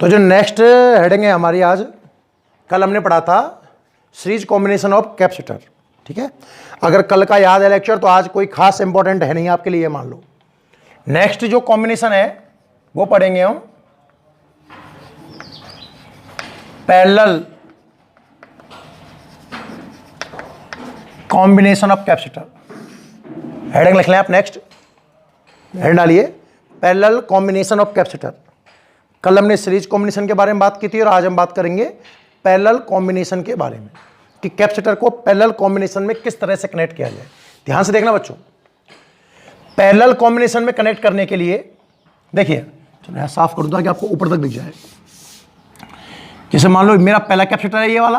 तो जो next heading है हमारी आज, कल हमने पढ़ा था सीरीज कॉम्बिनेशन ऑफ कैपेसिटर। ठीक है, अगर कल का याद है लेक्चर तो आज कोई खास इंपॉर्टेंट है नहीं आपके लिए, मान लो। नेक्स्ट जो कॉम्बिनेशन है वो पढ़ेंगे हम parallel combination of capacitor. Heading लिख लें आप, नेक्स्ट हेड डालिए पैरेलल कॉम्बिनेशन ऑफ कैपेसिटर। कल हमने सीरीज कॉम्बिनेशन के बारे में बात की थी और आज हम बात करेंगे पैरेलल कॉम्बिनेशन के बारे में कि कैपेसिटर को पैरेलल कॉम्बिनेशन में किस तरह से कनेक्ट किया जाए। ध्यान से देखना बच्चों, पैरेलल कॉम्बिनेशन में कनेक्ट करने के लिए देखिए, चलो यहां साफ कर दूं ताकि आपको ऊपर तक दिख जाए। जैसे मान लो मेरा पहला कैपेसिटर है ये वाला,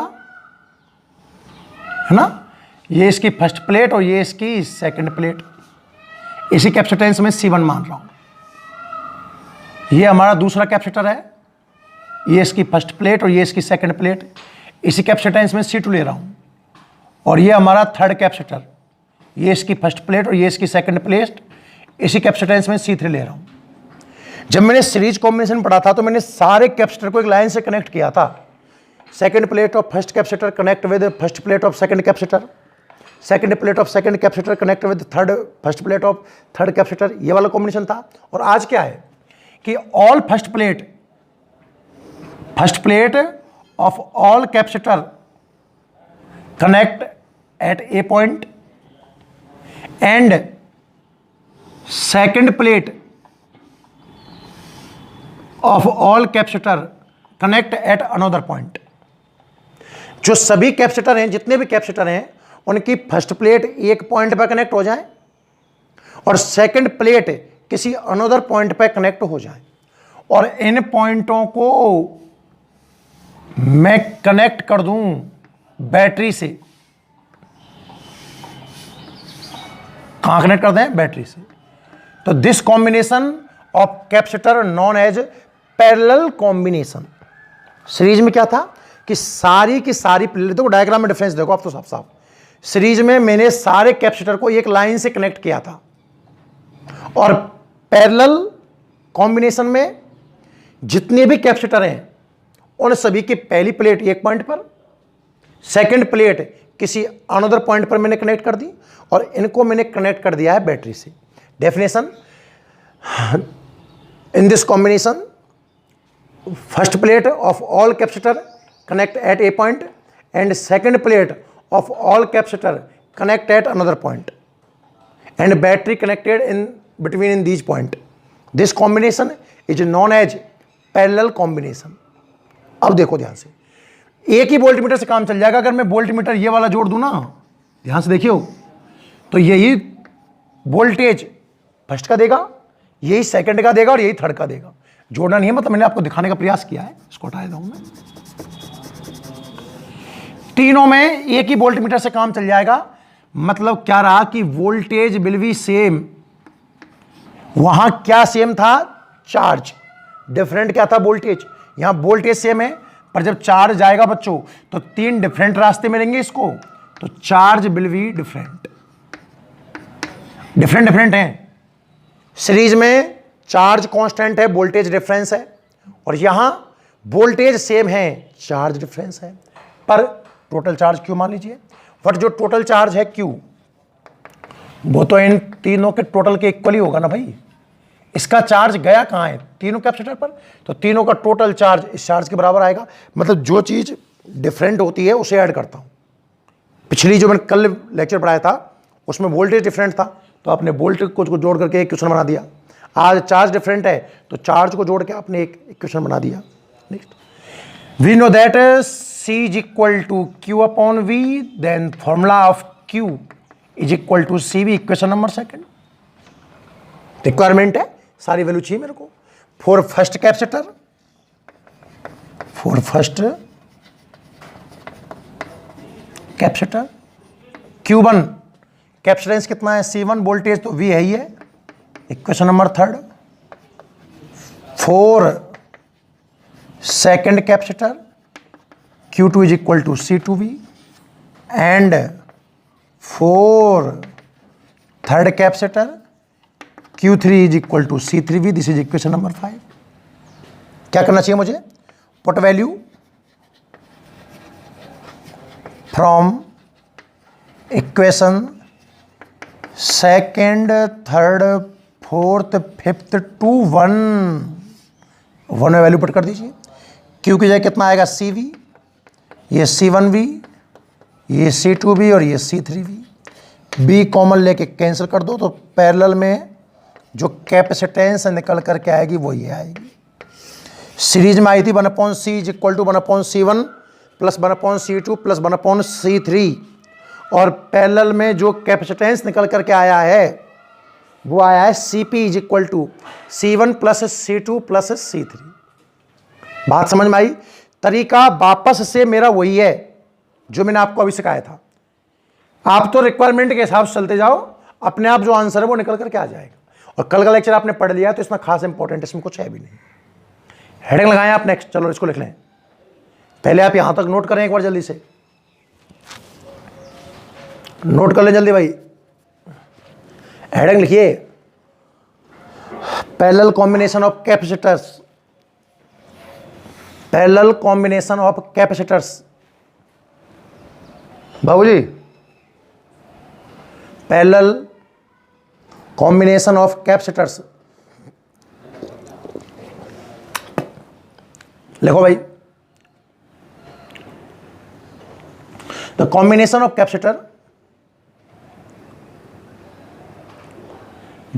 है ना, ये इसकी फर्स्ट प्लेट और ये इसकी सेकंड प्लेट। इसी कैपेसिटेंस में C1 मान रहा हूं। ये हमारा दूसरा कैपेसिटर है, ये इसकी फर्स्ट प्लेट और ये इसकी सेकंड प्लेट। इसी कैपेसिटेंस में C2 ले रहा हूं। और ये हमारा थर्ड कैपेसिटर, ये इसकी फर्स्ट प्लेट और ये इसकी सेकंड प्लेट। इसी कैपेसिटेंस में C3 ले रहा हूं। जब मैंने सीरीज कॉम्बिनेशन पढ़ा था तो मैंने सारे कैपेसिटर को एक लाइन से कनेक्ट किया था। Second plate of first capacitor connect with first plate of second capacitor, second plate of second capacitor connect with first plate of third capacitor, ये वाला कॉम्बिनेशन था। और आज क्या है कि all first plate of all capacitor connect at a point and second plate of all capacitor connect at another point. जो सभी कैपेसिटर हैं, जितने भी कैपेसिटर हैं, उनकी फर्स्ट प्लेट एक पॉइंट पर कनेक्ट हो जाए और सेकंड प्लेट किसी अनदर पॉइंट पर कनेक्ट हो जाए। और इन पॉइंटों को मैं कनेक्ट कर दूं बैटरी से। कहां कनेक्ट कर दें? बैटरी से। तो this combination of capacitor known as parallel combination. Series में क्या था कि सारी की सारी प्लेट, देखो डायग्राम में डिफरेंस देखो आप तो साफ साफ। सीरीज में मैंने सारे कैपेसिटर को एक लाइन से कनेक्ट किया था और पैरेलल कॉम्बिनेशन में जितने भी कैपेसिटर हैं उन सभी की पहली प्लेट एक पॉइंट पर, सेकंड प्लेट किसी अनदर पॉइंट पर मैंने कनेक्ट कर दी और इनको मैंने कनेक्ट कर दिया है बैटरी से। Definition, in this combination first plate of all capacitor connect at a point and second plate of all capacitor connect at another point and battery connected in between these point. This combination is known as parallel combination. अब देखो ध्यान से, एक ही voltmeter से काम चल जाएगा। अगर मैं वोल्टमीटर ये वाला जोड़ दूं ना, ध्यान से देखियो, तो यही वोल्टेज फर्स्ट का देगा, यही सेकंड का देगा और यही थर्ड का देगा। जोड़ना नहीं है, मतलब मैंने आपको दिखाने का प्रयास किया है। इसको हटा देता हूं मैं। तीनों में एक ही वोल्टमीटर से काम चल जाएगा। मतलब क्या रहा कि वोल्टेज विल बी सेम। वहां क्या सेम था? चार्ज। डिफरेंट क्या था? वोल्टेज। यहां वोल्टेज सेम है, पर जब चार्ज जाएगा बच्चों तो तीन डिफरेंट रास्ते मिलेंगे इसको, तो charge will be different. Different हैं। सीरीज में चार्ज कांस्टेंट है, वोल्टेज डिफरेंस है, और यहां वोल्टेज सेम है, चार्ज डिफरेंस है। पर टोटल चार्ज क्यू मान लीजिए। बट जो टोटल चार्ज है क्यू, वो तो इन तीनों के टोटल के इक्वल ही होगा ना भाई। इसका चार्ज गया कहां है? तीनों कैपेसिटर पर। तो तीनों का टोटल चार्ज इस चार्ज के बराबर आएगा। मतलब जो चीज डिफरेंट होती है उसे ऐड करता हूं। पिछली जो मैंने कल लेक्चर पढ़ाया था उसमें वोल्टेज डिफरेंट था, तो आपने वोल्टेज को जोड़ करके एक क्वेश्चन बना दिया। आज चार्ज डिफरेंट है तो चार्ज को जोड़ के आपने एक इक्वेशन बना दिया। Next, we know that C is equal to Q upon V, then formula of Q is equal to CV, equation number second. Requirement है, सारी वैल्यू चाहिए मेरे को। For first capacitor Q1 capacitance कितना है? C1। वोल्टेज तो V है ही है, equation number third. For second capacitor Q2 is equal to C2V and for third capacitor Q3 is equal to C3V. This is equation number 5. क्या करना चाहिए मुझे? Put value from equation second, third, fourth, fifth to one में value put कर दीजिए। Q की जगह कितना आएगा CV, ये C1V, ये C2V और ये C3V। B कॉमन लेके कैंसिल कर दो तो पैरेलल में जो कैपेसिटेंस निकल करके आएगी वो ये आएगी। सीरीज में आई थी 1/C is equal to 1/C1 plus 1/C2 plus 1/C3 और पैरेलल में जो कैपेसिटेंस निकल करके आया है वो आया है CP is equal to C1 plus C2 plus C3। बात समझ में आई? तरीका वापस से मेरा वही है जो मैंने आपको अभी सिखाया था। आप तो रिक्वायरमेंट के हिसाब से चलते जाओ, अपने आप जो आंसर है वो निकल करके आ जाएगा। और कल का लेक्चर आपने पढ़ लिया तो इसमें खास इंपॉर्टेंट इसमें कुछ है भी नहीं। हेडिंग लगाएं आप नेक्स्ट, चलो इसको लिख लें। पहले आप यहां तक नोट करें एक बार जल्दी से, नोट कर लें जल्दी भाई। हेडिंग लिखिए, parallel combination of capacitors, parallel combination of capacitors. बाबूजी, पैरेलल कॉम्बिनेशन ऑफ कैपेसिटर्स लिखो भाई। The combination of capacitor,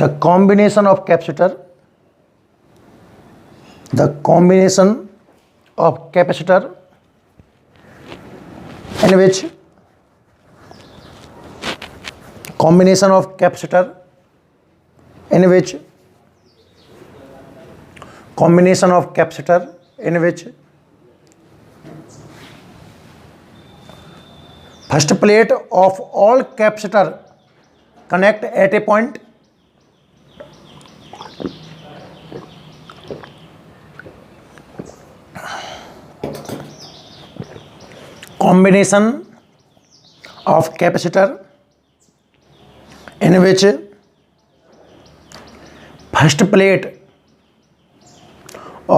the combination of capacitor, the combination of capacitor in which combination of capacitor in which combination of capacitor in which first plate of all capacitor connect at a point, combination of capacitor in which first plate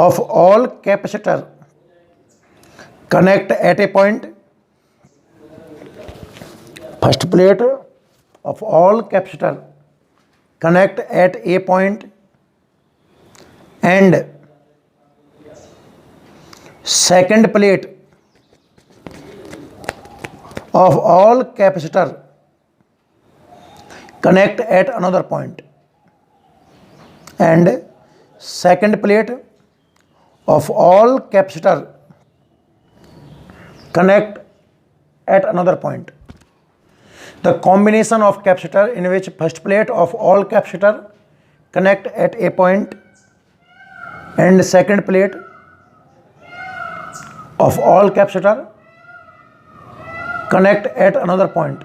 of all capacitor connect at a point, first plate of all capacitor connect at a point and second plate of all capacitor connect at another point and second plate of all capacitor connect at another point. The combination of capacitor in which first plate of all capacitor connect at a point and second plate of all capacitor connect at another point.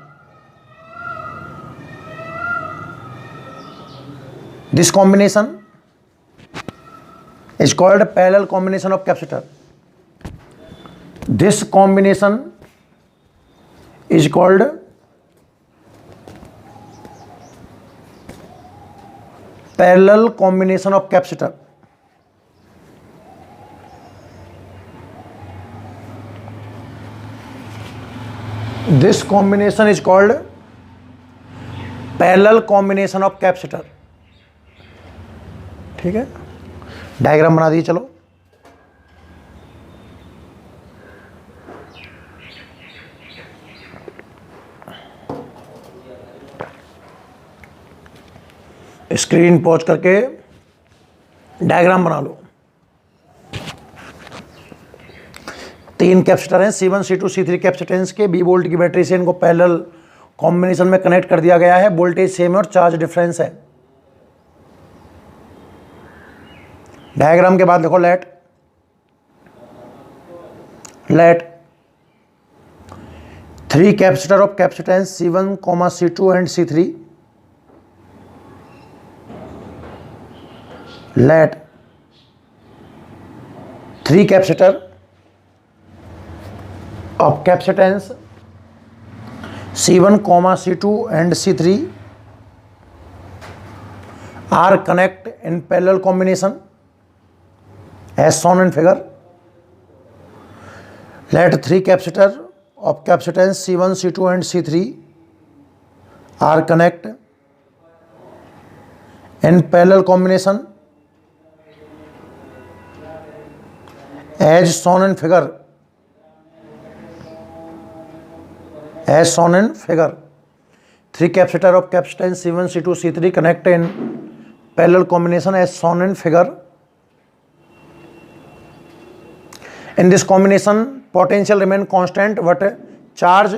This combination is called parallel combination of capacitor. This combination is called parallel combination of capacitor. This combination is called parallel combination of capacitor. ठीक है, diagram बना दिए। चलो screen pause करके diagram बना लो। 3 capacitor हैं, C1, C2, C3 capacitance के 20 volt की बैटरी से इनको पैरेलल कॉम्बिनेशन में कनेक्ट कर दिया गया है। वोल्टेज सेम है और चार्ज डिफरेंस है। डायग्राम के बाद देखो, let 3 capacitor of capacitance C1, C2 and C3, let 3 capacitor of capacitance C1, C2 and C3 are connect in parallel combination as shown in figure. let three capacitor of capacitance C1, C2 and C3 are connect in parallel combination as shown in figure. As shown in figure, three capacitor of capacitance C1, C2, C3 connect in parallel combination as shown in figure. In this combination, potential remain constant, but charge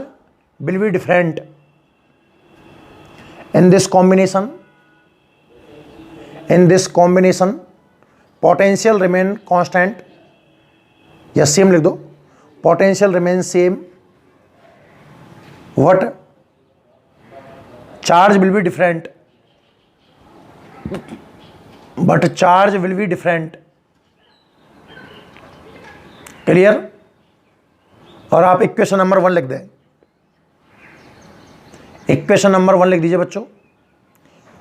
will be different. In this combination, potential remain constant, या same लिख दो, potential remain same, what charge will be different, but charge will be different. Clear? और आप equation number 1 लिख दें। Equation number 1 लिख दीजिए बच्चों,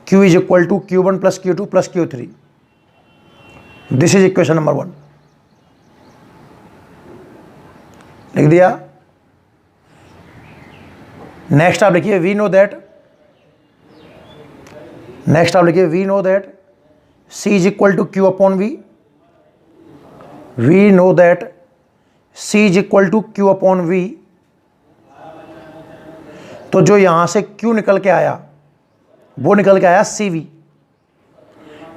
Q is equal to Q1 plus Q2 plus Q3। This is equation number 1, लिख दिया। Next आप लिखिए we know that C is equal to Q upon V। We know that C is equal to Q upon V। तो जो यहां से Q निकल के आया वो निकल के आया CV।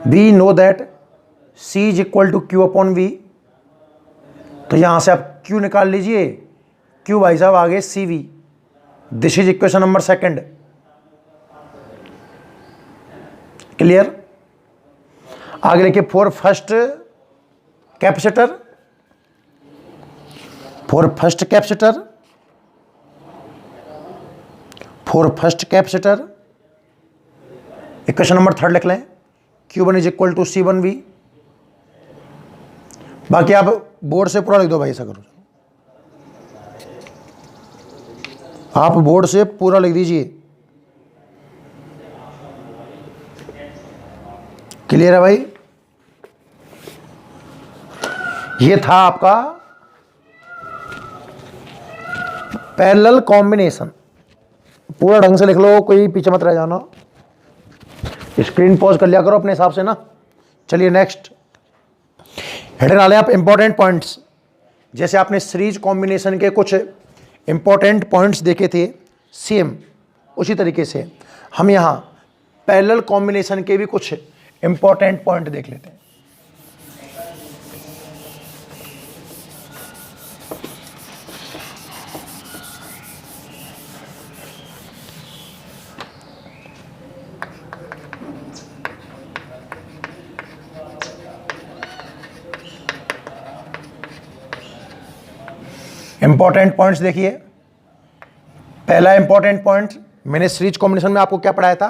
We know that C is equal to Q upon V। तो यहां से आप Q निकाल लीजिए, Q भाई साहब आगे CV। This is equation number 2। Clear? आगे लिखिए for first capacitor equation number 3 लिख लें, Q1 is equal to C1V। बाकी आप बोर्ड से पूरा लिख दो भाई, ऐसा करो, आप बोर्ड से पूरा लिख दीजिए। क्लियर है भाई? ये था आपका पैरेलल कॉम्बिनेशन। पूरा ढंग से लिख लो, कोई पीछे मत रह जाना। स्क्रीन पॉज कर लिया करो अपने हिसाब से ना। चलिए नेक्स्ट हेडर डालें आप इंपॉर्टेंट पॉइंट्स। जैसे आपने सीरीज कॉम्बिनेशन के कुछ इंपॉर्टेंट पॉइंट्स देखे थे, सेम उसी तरीके से हम यहाँ पैरेलल कॉम्बिनेशन के भी कुछ इंपॉर्टेंट पॉइंट देख लेते हैं। इंपॉर्टेंट पॉइंट्स देखिए। पहला इंपॉर्टेंट पॉइंट, मैंने सीरीज कॉम्बिनेशन में आपको क्या पढ़ाया था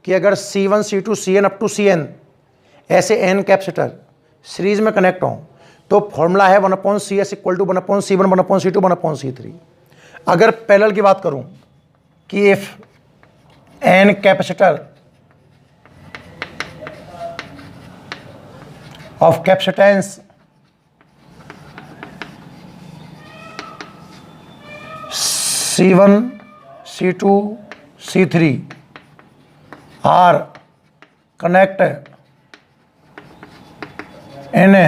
कि अगर C1, C2, Cn up to Cn ऐसे n कैपेसिटर सीरीज में कनेक्ट हों तो फॉर्मूला है 1/CS equal to 1/C1, 1/C2, 1/C3। अगर पैरेलल की बात करूं कि if n capacitor of capacitance C1, C2, C3 are connect in a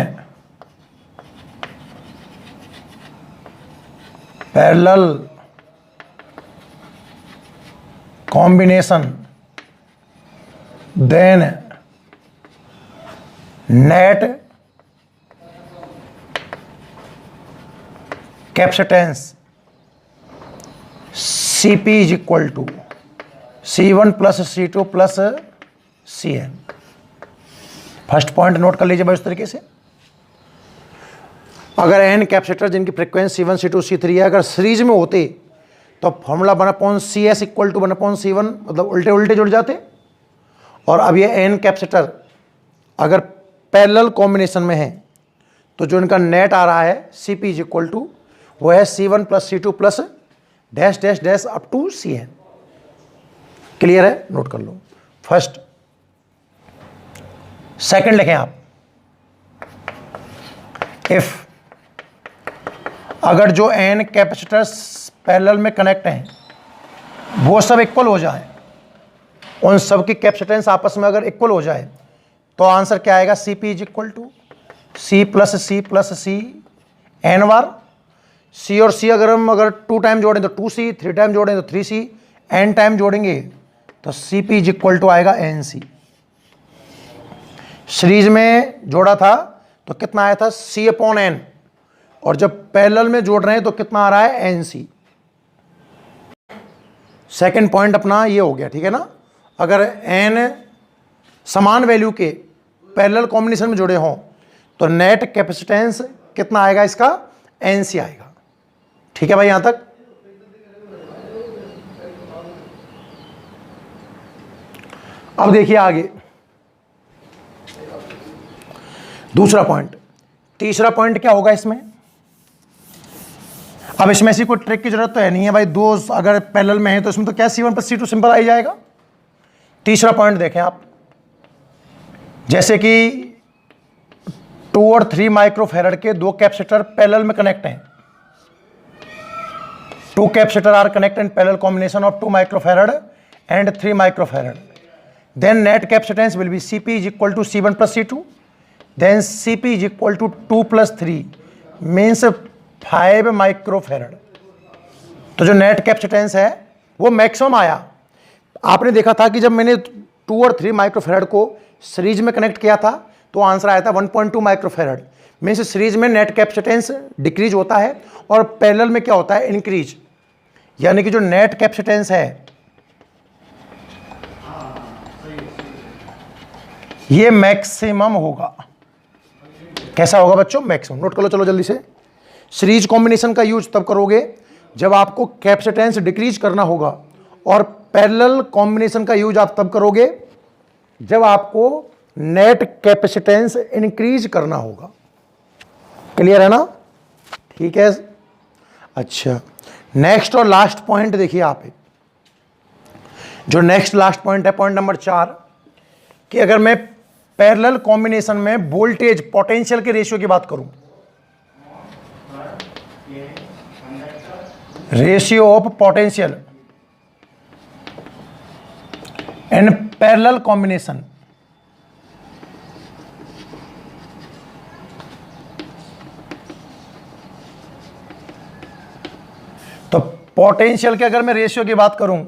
parallel combination, then net capacitance Cp is equal to C1 plus C2 plus Cn। First point note कर लीजिए भाई इस तरीके से। अगर n कैपेसिटर जिनकी frequency C1, C2, C3 है अगर सीरीज में होते तो formula 1/CS equal to 1/C1, मतलब उल्टे उल्टे जुड़ जाते। और अब ये n कैपेसिटर अगर पैरेलल कॉम्बिनेशन में है तो जो इनका नेट आ रहा है Cp इज इक्वल टू वो है C1 plus C2 plus dash dash dash up to Cn। Clear है? नोट कर लो फर्स्ट। सेकंड लिखें आप, इफ अगर जो n कैपेसिटर्स पैरेलल में कनेक्ट हैं वो सब इक्वल हो जाए, उन सब की कैपेसिटेंस आपस में अगर इक्वल हो जाए तो आंसर क्या आएगा? Cp is equal to C plus C n बार। C और C अगर हम 2 टाइम जोड़ें तो 2C, 3 टाइम जोड़ें तो 3C, n टाइम जोड़ेंगे तो Cp इज इक्वल टू आएगा NC। सीरीज में जोड़ा था तो कितना आया था? C अपॉन n, और जब पैरेलल में जोड़ रहे हैं तो कितना आ रहा है? NC। सेकंड पॉइंट अपना ये हो गया, ठीक है ना। अगर n समान वैल्यू के पैरेलल कॉम्बिनेशन में जुड़े हों तो नेट कैपेसिटेंस कितना आएगा? इसका NC आएगा। ठीक है भाई, यहां तक। अब देखिए आगे दूसरा पॉइंट। तीसरा पॉइंट क्या होगा इसमें? अब इसमें ऐसी कोई ट्रिक की जरूरत तो है नहीं है भाई, दो अगर पैरेलल में है तो इसमें तो क्या C1 प्लस C2 सिंपल आ ही जाएगा। तीसरा पॉइंट देखें आप, जैसे कि 2 और 3 माइक्रोफैरड के दो कैपेसिटर पैरेलल में कनेक्ट हैं। 2 capacitor are connect in parallel combination of 2 microfarad and 3 microfarad, then net capacitance will be Cp is equal to C1 plus C2, then Cp is equal to 2 plus 3 means 5 microfarad. तो जो net capacitance है वो maximum आया। आपने देखा था कि जब मैंने 2 और 3 माइक्रोफैरड को सीरीज में कनेक्ट किया था तो आंसर आया था 1.2 माइक्रोफैरड। मीन्स सीरीज में नेट कैपेसिटेंस डिक्रीज होता है और पैरेलल में क्या होता है? इंक्रीज। यानी कि जो नेट कैपेसिटेंस है ये मैक्सिमम होगा। कैसा होगा बच्चों? मैक्सिमम। नोट कर लो, चलो जल्दी से। सीरीज कॉम्बिनेशन का यूज तब करोगे जब आपको कैपेसिटेंस डिक्रीज करना होगा, और पैरेलल कॉम्बिनेशन का यूज आप तब करोगे जब आपको नेट कैपेसिटेंस इंक्रीज करना होगा। क्लियर है ना? ठीक है। अच्छा, नेक्स्ट और लास्ट पॉइंट देखिए आप। जो नेक्स्ट लास्ट पॉइंट है, पॉइंट नंबर 4, कि अगर मैं पैरेलल कॉम्बिनेशन में वोल्टेज पोटेंशियल के रेशियो की बात करूं, ratio of potential in parallel combination, तो पोटेंशियल के अगर मैं रेशियो की बात करूं,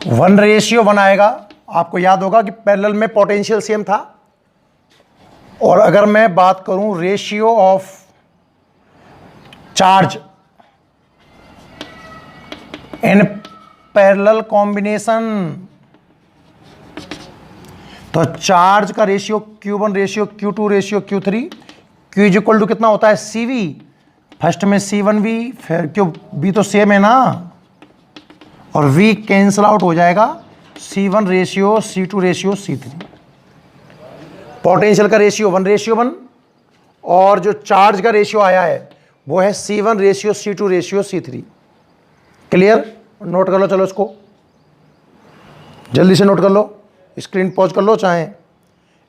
वन रेशियो 1 आएगा। आपको याद होगा कि पैरेलल में पोटेंशियल सेम था। और अगर मैं बात करूं ratio of charge in parallel combination, तो चार्ज का ratio Q1 ratio Q2 ratio Q3, Q is equal to कितना होता है? CV। फर्स्ट में C1V, फिर क्यों B तो सेम है ना, और V कैंसल आउट हो जाएगा, C1 ratio C2 ratio C3। Potential का रेशियो 1 रेशियो 1, और जो चार्ज का रेशियो आया है वो है C1 ratio C2 ratio C3। Clear? Note कर लो, चलो इसको जल्दी से नोट कर लो। स्क्रीन पॉज कर लो, चाहे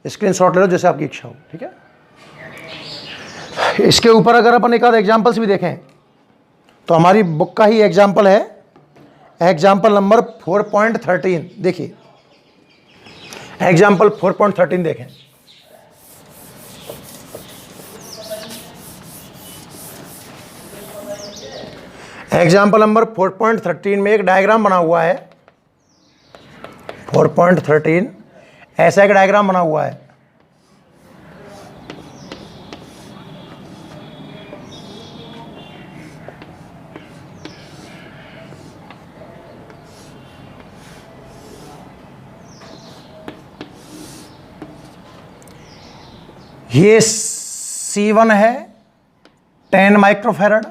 स्क्रीन शॉट ले लो, जैसे आपकी इच्छा हो। ठीक है। इसके ऊपर अगर अपन एक आध एग्जाम्पल्स भी देखें तो हमारी बुक का ही एग्जाम्पल है, एग्जाम्पल नंबर 4.13। देखिए एग्जाम्पल 4.13 देखें। एग्जाम्पल नंबर 4.13 में एक डायग्राम बना हुआ है। 4.13 ऐसा एक डायग्राम बना हुआ है। ये C1 है 10 माइक्रोफैरड,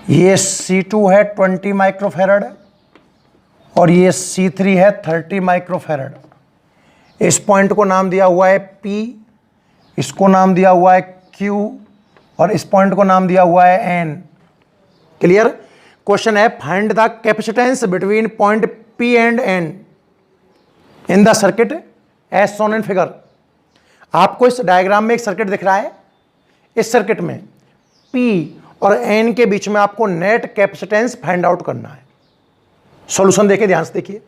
ये C2 है 20 माइक्रोफैरड, और ये C3 है 30 माइक्रोफैरड। इस पॉइंट को नाम दिया हुआ है P, इसको नाम दिया हुआ है Q, और इस पॉइंट को नाम दिया हुआ है N। क्लियर? क्वेश्चन है find the capacitance between point P and N in the circuit as shown in figure. आपको इस डायग्राम में एक सर्किट दिख रहा है। इस सर्किट में P और N के बीच में आपको नेट कैपेसिटेंस फाइंड आउट करना है। सॉल्यूशन देखिए, ध्यान से देखिए।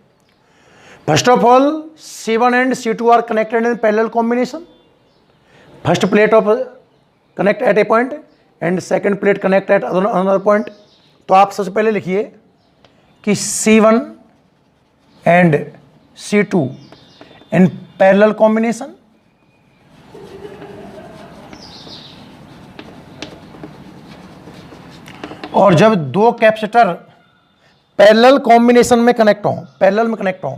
First of all C1 and C2 are connected in parallel combination. First plate of connect at a point and second plate connect at another point. तो आप सबसे पहले लिखिए कि C1 and C2 in parallel combination, और जब दो capacitor parallel combination में कनेक्ट हों, पैरेलल में कनेक्ट हों,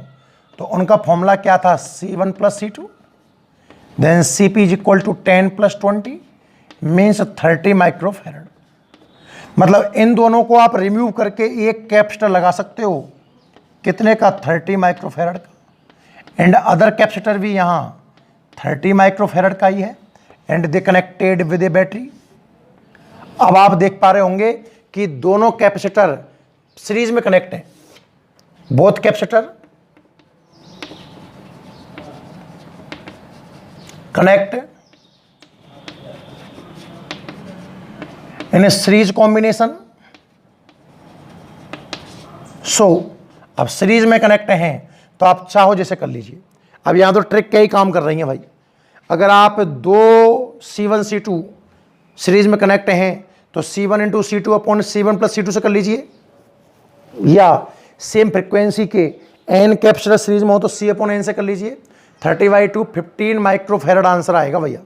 तो उनका फॉर्मूला क्या था? C1 plus C2 then Cp is equal to 10 plus 20 means 30 microfarad. मतलब इन दोनों को आप रिमूव करके एक कैपेसिटर लगा सकते हो, कितने का? 30 माइक्रोफैरड का। एंड अदर कैपेसिटर भी यहाँ 30 माइक्रोफैरड का ही है and they connected with a battery. अब आप देख पा रहे होंगे कि दोनों कैपेसिटर सीरीज में कनेक्ट हैं। Both capacitor connect in a series combination. So अब सीरीज में कनेक्ट हैं तो आप चाहो जैसे कर लीजिए। अब यहां तो ट्रिक क्या ही काम कर रही है भाई। अगर आप दो C1 C2 सीरीज में कनेक्ट हैं तो C1 into C2 upon C1 plus C2 से कर लीजिए, या सेम फ्रिक्वेंसी के n कैपेसिटर सीरीज में हो तो C अपॉन n से कर लीजिए। 30/2 15 माइक्रोफैरड आंसर आएगा भैया,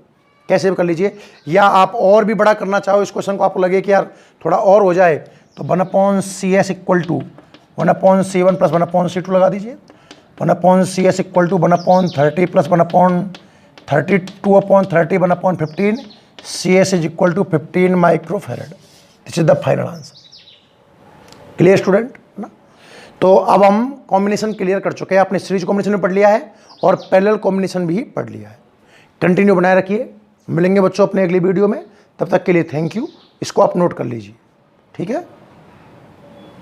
कैसे भी कर लीजिए। या आप और भी बड़ा करना चाहो इस क्वेश्चन को, आपको लगे कि यार थोड़ा और हो जाए तो 1/CS equal to 1/C1 plus 1/C2 लगा दीजिए। 1/CS इक्वल टू 1/30 प्लस 1/32/30 1/15 CS is equal to 15 microfarad. This is the final answer. Clear student ना? तो अब हम कॉम्बिनेशन क्लियर कर चुके हैं। आपने सीरीज कॉम्बिनेशन भी पढ़ लिया है और पैरेलल कॉम्बिनेशन भी पढ़ लिया है। कंटिन्यू बनाए रखिए। मिलेंगे बच्चों अपने अगली वीडियो में, तब तक के लिए थैंक यू। इसको आप नोट कर लीजिए, ठीक है।